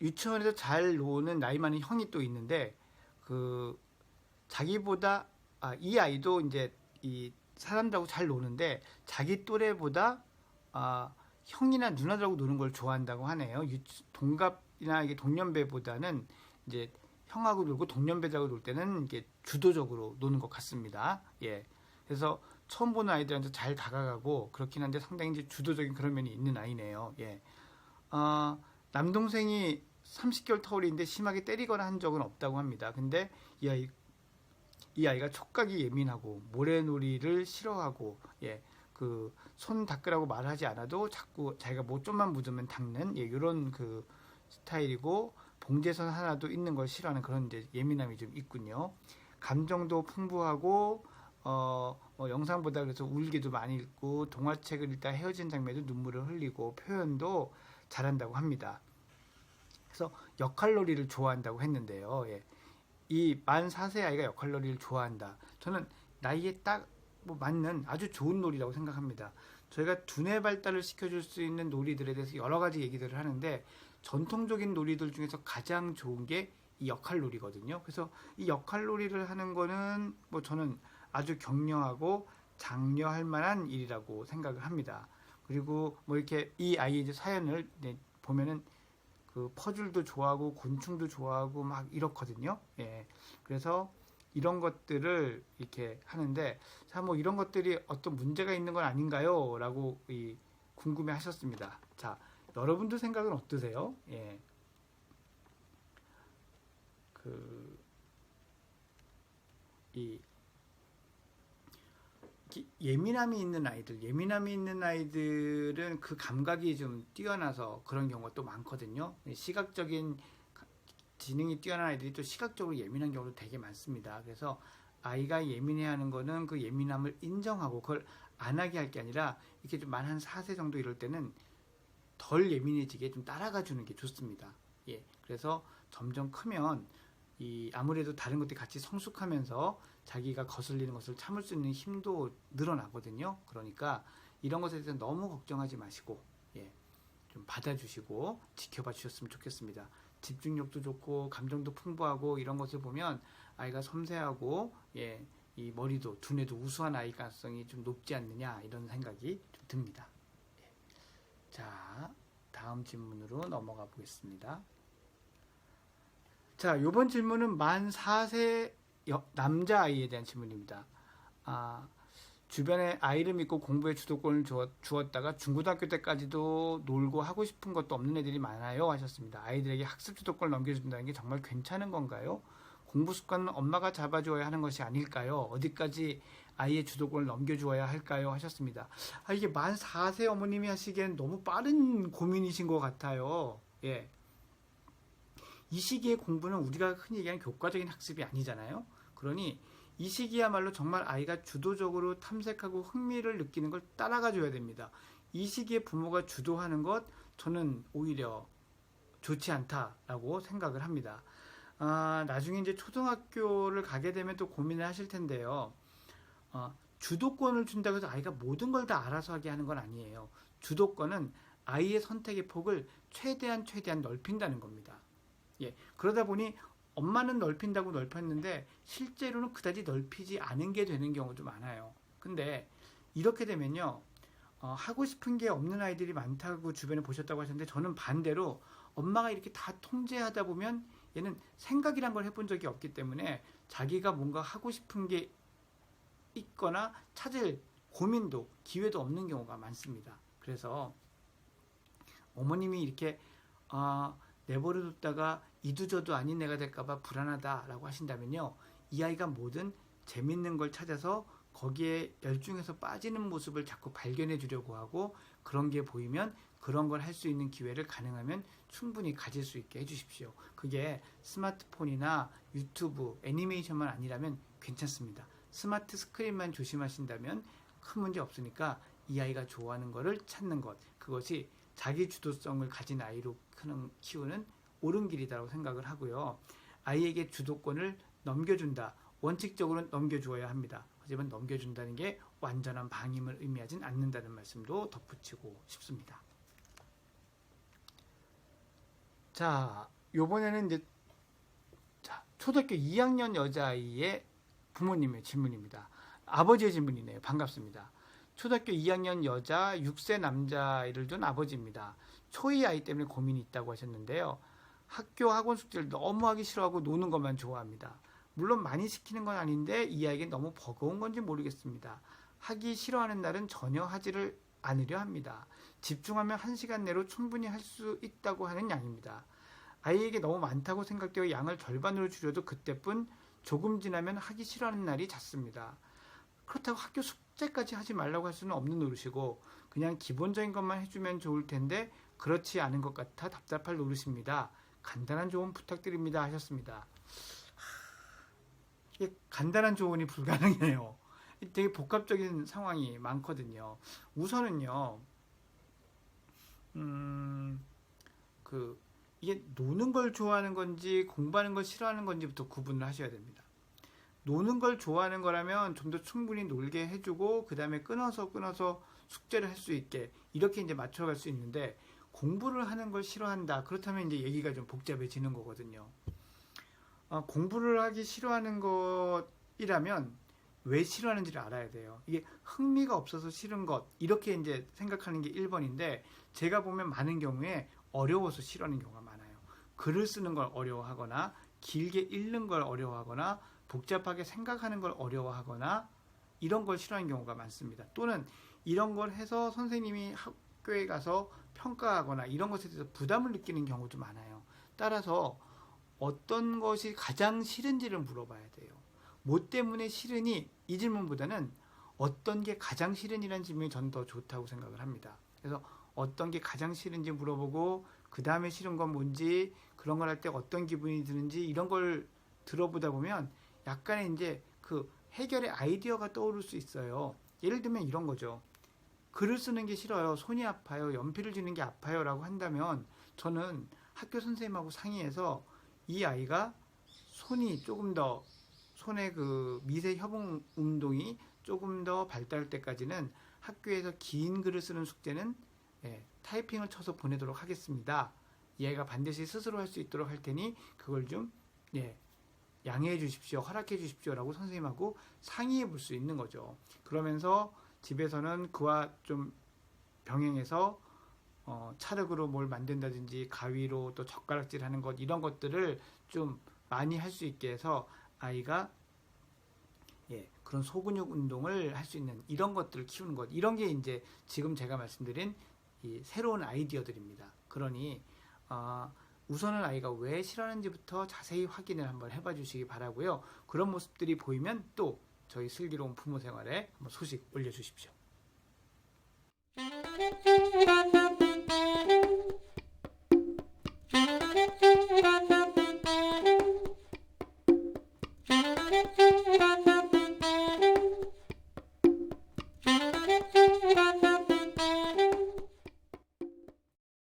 유치원에서 잘 노는 나이 많은 형이 또 있는데 그 자기보다 이 아이도 이제 이 사람들하고 잘 노는데 자기 또래보다 형이나 누나들하고 노는 걸 좋아한다고 하네요. 동갑이나 이게 동년배보다는 이제 형하고 놀고 동년배들하고 놀 때는 이게 주도적으로 노는 것 같습니다. 예. 그래서 처음 보는 아이들한테 잘 다가가고 그렇긴 한데 상당히 이제 주도적인 그런 면이 있는 아이네요. 예. 남동생이 30개월 터울인데 심하게 때리거나 한 적은 없다고 합니다. 근데 이 아이가 촉각이 예민하고 모래놀이를 싫어하고 그 손 닦으라고 말하지 않아도 자꾸 자기가 뭐 좀만 묻으면 닦는 이런 그 스타일이고 봉제선 하나도 있는 걸 싫어하는 그런 이제 예민함이 좀 있군요. 감정도 풍부하고 뭐 영상보다 그래서 울기도 많이 읽고 동화책을 읽다 헤어진 장면에도 눈물을 흘리고 표현도 잘한다고 합니다. 그래서 역할놀이를 좋아한다고 했는데요. 이 만 4세 아이가 역할놀이를 좋아한다. 저는 나이에 딱 뭐 맞는 아주 좋은 놀이라고 생각합니다. 저희가 두뇌 발달을 시켜줄 수 있는 놀이들에 대해서 여러 가지 얘기들을 하는데 전통적인 놀이들 중에서 가장 좋은 게 이 역할놀이거든요. 그래서 이 역할놀이를 하는 거는 뭐 저는 아주 격려하고 장려할 만한 일이라고 생각을 합니다. 그리고 뭐 이렇게 이 아이의 사연을 보면은 그 퍼즐도 좋아하고 곤충도 좋아하고 막 이렇거든요. 그래서 이런 것들을 이렇게 하는데 자, 뭐 이런 것들이 어떤 문제가 있는 건 아닌가요? 라고 궁금해 하셨습니다. 자, 여러분들 생각은 어떠세요? 예민함이 있는 아이들은 그 감각이 좀 뛰어나서 그런 경우가 또 많거든요. 시각적인 지능이 뛰어난 아이들이 또 시각적으로 예민한 경우도 되게 많습니다. 그래서 아이가 예민해하는 거는 그 예민함을 인정하고 그걸 안 하게 할 게 아니라 이렇게 좀 만 한 4세 정도 이럴 때는 덜 예민해지게 좀 따라가 주는 게 좋습니다. 그래서 점점 크면 아무래도 다른 것들이 같이 성숙하면서 자기가 거슬리는 것을 참을 수 있는 힘도 늘어나거든요. 그러니까 이런 것에 대해서 너무 걱정하지 마시고 좀 받아주시고 지켜봐 주셨으면 좋겠습니다. 집중력도 좋고 감정도 풍부하고 이런 것을 보면 아이가 섬세하고 이 머리도 두뇌도 우수한 아이 가능성이 좀 높지 않느냐 이런 생각이 좀 듭니다. 자, 다음 질문으로 넘어가 보겠습니다. 자, 이번 질문은 만 4세 남자아이에 대한 질문입니다. 주변에 아이를 믿고 공부에 주도권을 주었다가 중고등학교 때까지도 놀고 하고 싶은 것도 없는 애들이 많아요 하셨습니다. 아이들에게 학습 주도권을 넘겨준다는 게 정말 괜찮은 건가요? 공부 습관은 엄마가 잡아주어야 하는 것이 아닐까요? 어디까지 아이의 주도권을 넘겨주어야 할까요? 하셨습니다. 이게 만 4세 어머님이 하시기엔 너무 빠른 고민이신 것 같아요. 이 시기의 공부는 우리가 흔히 얘기하는 교과적인 학습이 아니잖아요. 그러니 이 시기야말로 정말 아이가 주도적으로 탐색하고 흥미를 느끼는 걸 따라가 줘야 됩니다. 이 시기에 부모가 주도하는 것 저는 오히려 좋지 않다라고 생각을 합니다. 나중에 이제 초등학교를 가게 되면 또 고민을 하실 텐데요. 주도권을 준다고 해서 아이가 모든 걸 다 알아서 하게 하는 건 아니에요. 주도권은 아이의 선택의 폭을 최대한 넓힌다는 겁니다. 그러다 보니 엄마는 넓힌다고 넓혔는데 실제로는 그다지 넓히지 않은 게 되는 경우도 많아요. 근데 이렇게 되면요, 하고 싶은 게 없는 아이들이 많다고 주변에 보셨다고 하셨는데 저는 반대로 엄마가 이렇게 다 통제하다 보면 얘는 생각이란 걸 해본 적이 없기 때문에 자기가 뭔가 하고 싶은 게 있거나 찾을 고민도 기회도 없는 경우가 많습니다. 그래서 어머님이 이렇게 내버려뒀다가 이두저도 아닌 애가 될까봐 불안하다라고 하신다면요, 이 아이가 뭐든 재밌는 걸 찾아서 거기에 열중해서 빠지는 모습을 자꾸 발견해 주려고 하고 그런 게 보이면 그런 걸 할 수 있는 기회를 가능하면 충분히 가질 수 있게 해주십시오. 그게 스마트폰이나 유튜브, 애니메이션만 아니라면 괜찮습니다. 스마트 스크린만 조심하신다면 큰 문제 없으니까 이 아이가 좋아하는 거를 찾는 것, 그것이 자기 주도성을 가진 아이로 키우는 옳은 길이라고 생각을 하고요. 아이에게 주도권을 넘겨준다. 원칙적으로는 넘겨주어야 합니다. 하지만 넘겨준다는 게 완전한 방임을 의미하진 않는다는 말씀도 덧붙이고 싶습니다. 자, 요번에는 이제 초등학교 2학년 여자아이의 부모님의 질문입니다. 아버지의 질문이네요. 반갑습니다. 초등학교 2학년 여자 6세 남자아이를 둔 아버지입니다. 초2 아이 때문에 고민이 있다고 하셨는데요. 학교 학원 숙제를 너무 하기 싫어하고 노는 것만 좋아합니다. 물론 많이 시키는 건 아닌데 이 아이에게 너무 버거운 건지 모르겠습니다. 하기 싫어하는 날은 전혀 하지를 않으려 합니다. 집중하면 1시간 내로 충분히 할 수 있다고 하는 양입니다. 아이에게 너무 많다고 생각되어 양을 절반으로 줄여도 그때뿐 조금 지나면 하기 싫어하는 날이 잦습니다. 그렇다고 학교 숙제까지 하지 말라고 할 수는 없는 노릇이고 그냥 기본적인 것만 해주면 좋을 텐데 그렇지 않은 것 같아 답답할 노릇입니다. 간단한 조언 부탁드립니다 하셨습니다. 이게 간단한 조언이 불가능해요. 되게 복합적인 상황이 많거든요. 우선은요, 이게 노는 걸 좋아하는 건지 공부하는 걸 싫어하는 건지부터 구분을 하셔야 됩니다. 노는 걸 좋아하는 거라면 좀 더 충분히 놀게 해주고 그 다음에 끊어서 숙제를 할 수 있게 이렇게 이제 맞춰갈 수 있는데 공부를 하는 걸 싫어한다. 그렇다면 이제 얘기가 좀 복잡해지는 거거든요. 공부를 하기 싫어하는 것이라면 왜 싫어하는지를 알아야 돼요. 이게 흥미가 없어서 싫은 것 이렇게 이제 생각하는 게 1번인데 제가 보면 많은 경우에 어려워서 싫어하는 경우가 많아요. 글을 쓰는 걸 어려워하거나 길게 읽는 걸 어려워하거나 복잡하게 생각하는 걸 어려워하거나 이런 걸 싫어하는 경우가 많습니다. 또는 이런 걸 해서 선생님이 학교에 가서 평가하거나 이런 것에 대해서 부담을 느끼는 경우도 많아요. 따라서 어떤 것이 가장 싫은지를 물어봐야 돼요. 뭐 때문에 싫으니? 이 질문보다는 어떤 게 가장 싫으니라는 질문이 전 더 좋다고 생각을 합니다. 그래서 어떤 게 가장 싫은지 물어보고 그 다음에 싫은 건 뭔지 그런 걸 할 때 어떤 기분이 드는지 이런 걸 들어보다 보면 약간의 이제 그 해결의 아이디어가 떠오를 수 있어요. 예를 들면 이런 거죠. 글을 쓰는 게 싫어요. 손이 아파요. 연필을 쥐는 게 아파요. 라고 한다면 저는 학교 선생님하고 상의해서 이 아이가 손이 조금 더 손의 그 미세 협응 운동이 조금 더 발달할 때까지는 학교에서 긴 글을 쓰는 숙제는 타이핑을 쳐서 보내도록 하겠습니다. 얘가 반드시 스스로 할 수 있도록 할 테니 그걸 좀 양해해 주십시오. 허락해 주십시오. 라고 선생님하고 상의해 볼 수 있는 거죠. 그러면서 집에서는 그와 좀 병행해서 찰흙으로 뭘 만든다든지 가위로 또 젓가락질 하는 것 이런 것들을 좀 많이 할 수 있게 해서 아이가 그런 소근육 운동을 할 수 있는 이런 것들을 키우는 것 이런 게 이제 지금 제가 말씀드린 이 새로운 아이디어들입니다. 그러니 우선은 아이가 왜 싫어하는지부터 자세히 확인을 한번 해봐 주시기 바라고요. 그런 모습들이 보이면 또 저희 슬기로운 부모 생활에 한번 소식 올려주십시오.